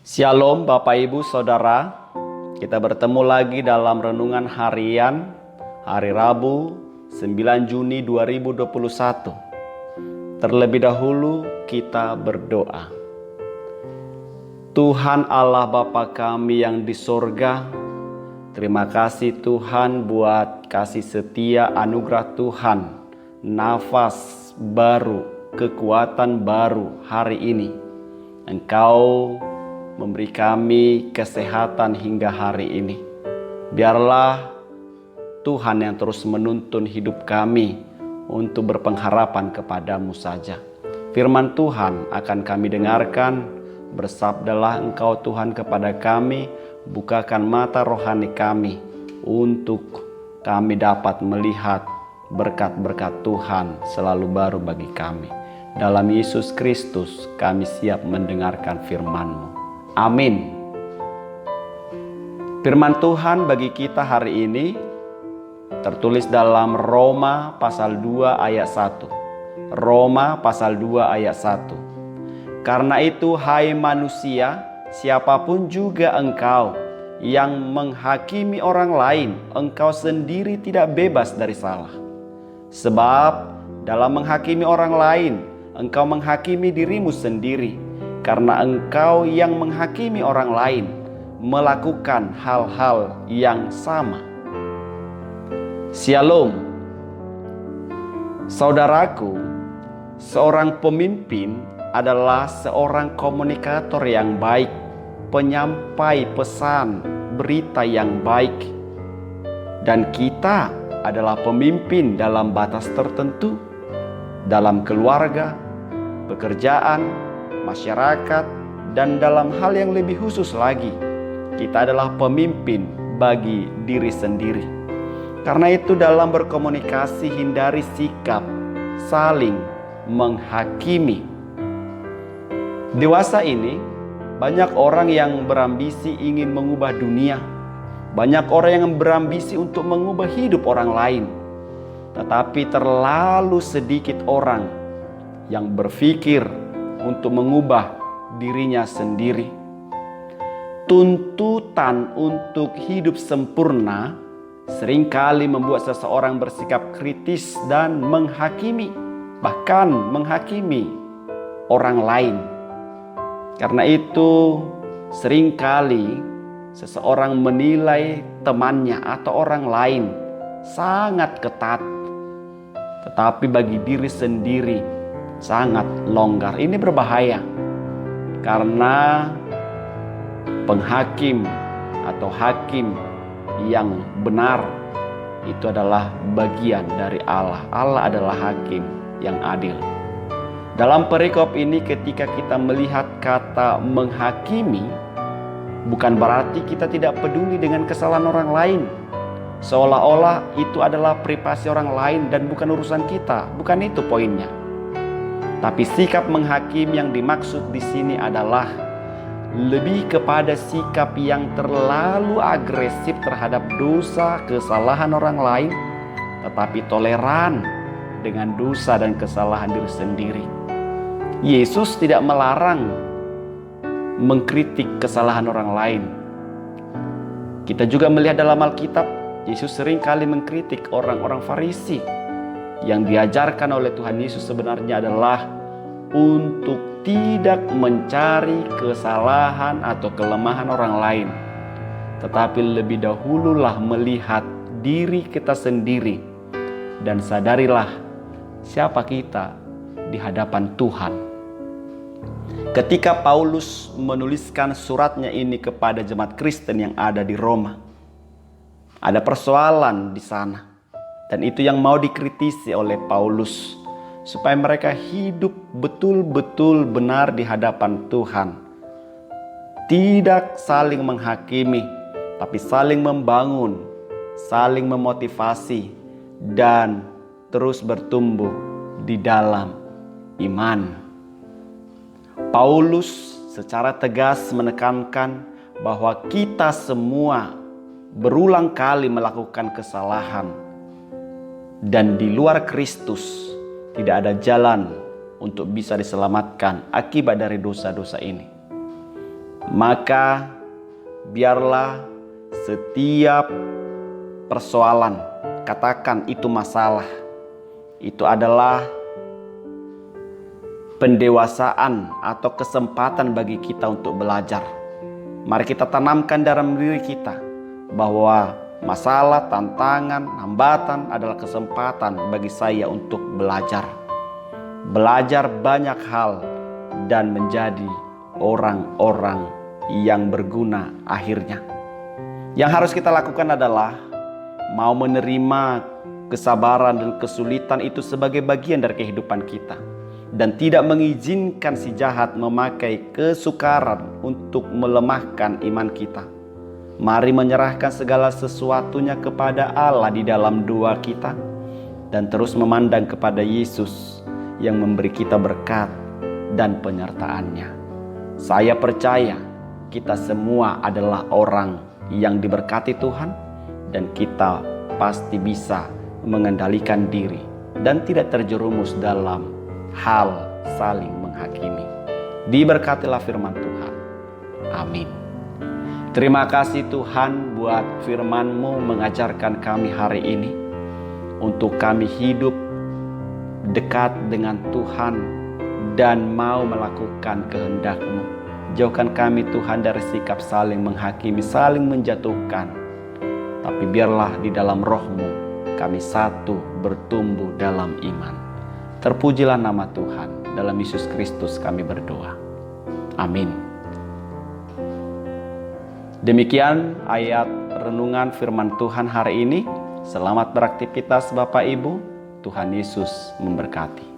Shalom Bapak Ibu Saudara, kita bertemu lagi dalam renungan harian hari Rabu 9 Juni 2021. Terlebih dahulu kita berdoa. Tuhan Allah Bapa kami yang di sorga, terima kasih Tuhan buat kasih setia anugerah Tuhan, nafas baru, kekuatan baru hari ini. Engkau memberi kami kesehatan hingga hari ini. Biarlah Tuhan yang terus menuntun hidup kami untuk berpengharapan kepadamu saja. Firman Tuhan akan kami dengarkan. Bersabdalah Engkau Tuhan kepada kami, bukakan mata rohani kami untuk kami dapat melihat berkat-berkat Tuhan selalu baru bagi kami. Dalam Yesus Kristus kami siap mendengarkan firman-Mu. Amin. Firman Tuhan bagi kita hari ini tertulis dalam Roma pasal 2 ayat 1. Roma pasal 2 ayat 1. Karena itu hai manusia, siapapun juga engkau yang menghakimi orang lain, engkau sendiri tidak bebas dari salah. Sebab dalam menghakimi orang lain, engkau menghakimi dirimu sendiri. Karena engkau yang menghakimi orang lain melakukan hal-hal yang sama. Shalom. Saudaraku, seorang pemimpin adalah seorang komunikator yang baik, penyampai pesan berita yang baik. Dan kita adalah pemimpin dalam batas tertentu, dalam keluarga, pekerjaan, masyarakat, dan dalam hal yang lebih khusus lagi, kita adalah pemimpin bagi diri sendiri. Karena itu dalam berkomunikasi hindari sikap saling menghakimi. Dewasa ini banyak orang yang berambisi ingin mengubah dunia. Banyak orang yang berambisi untuk mengubah hidup orang lain. Tetapi terlalu sedikit orang yang berpikir untuk mengubah dirinya sendiri. Tuntutan untuk hidup sempurna seringkali membuat seseorang bersikap kritis dan menghakimi, bahkan menghakimi orang lain. Karena itu seringkali seseorang menilai temannya atau orang lain sangat ketat, tetapi bagi diri sendiri sangat longgar. Ini berbahaya karena penghakim atau hakim yang benar itu adalah bagian dari Allah. Allah adalah hakim yang adil. Dalam perikop ini ketika kita melihat kata menghakimi, bukan berarti kita tidak peduli dengan kesalahan orang lain. Seolah-olah itu adalah privasi orang lain dan bukan urusan kita. Bukan itu poinnya. Tapi sikap menghakimi yang dimaksud di sini adalah lebih kepada sikap yang terlalu agresif terhadap dosa, kesalahan orang lain, tetapi toleran dengan dosa dan kesalahan diri sendiri. Yesus tidak melarang mengkritik kesalahan orang lain. Kita juga melihat dalam Alkitab, Yesus seringkali mengkritik orang-orang Farisi. Yang diajarkan oleh Tuhan Yesus sebenarnya adalah untuk tidak mencari kesalahan atau kelemahan orang lain, tetapi lebih dahululah melihat diri kita sendiri dan sadarilah siapa kita di hadapan Tuhan. Ketika Paulus menuliskan suratnya ini kepada jemaat Kristen yang ada di Roma, ada persoalan di sana. Dan itu yang mau dikritisi oleh Paulus, supaya mereka hidup betul-betul benar di hadapan Tuhan. Tidak saling menghakimi, tapi saling membangun, saling memotivasi, dan terus bertumbuh di dalam iman. Paulus secara tegas menekankan bahwa kita semua berulang kali melakukan kesalahan. Dan di luar Kristus tidak ada jalan untuk bisa diselamatkan akibat dari dosa-dosa ini. Maka biarlah setiap persoalan, katakan itu masalah, itu adalah pendewasaan atau kesempatan bagi kita untuk belajar. Mari kita tanamkan dalam diri kita bahwa masalah, tantangan, hambatan adalah kesempatan bagi saya untuk belajar. Belajar banyak hal dan menjadi orang-orang yang berguna akhirnya. Yang harus kita lakukan adalah mau menerima kesabaran dan kesulitan itu sebagai bagian dari kehidupan kita, dan tidak mengizinkan si jahat memakai kesukaran untuk melemahkan iman kita. Mari menyerahkan segala sesuatunya kepada Allah di dalam doa kita, dan terus memandang kepada Yesus yang memberi kita berkat dan penyertaannya. Saya percaya kita semua adalah orang yang diberkati Tuhan, dan kita pasti bisa mengendalikan diri dan tidak terjerumus dalam hal saling menghakimi. Diberkatilah firman Tuhan. Amin. Terima kasih Tuhan buat firman-Mu mengajarkan kami hari ini untuk kami hidup dekat dengan Tuhan dan mau melakukan kehendak-Mu. Jauhkan kami Tuhan dari sikap saling menghakimi, saling menjatuhkan. Tapi biarlah di dalam Roh-Mu kami satu bertumbuh dalam iman. Terpujilah nama Tuhan. Dalam Yesus Kristus kami berdoa. Amin. Demikian ayat renungan firman Tuhan hari ini. Selamat beraktivitas Bapak Ibu. Tuhan Yesus memberkati.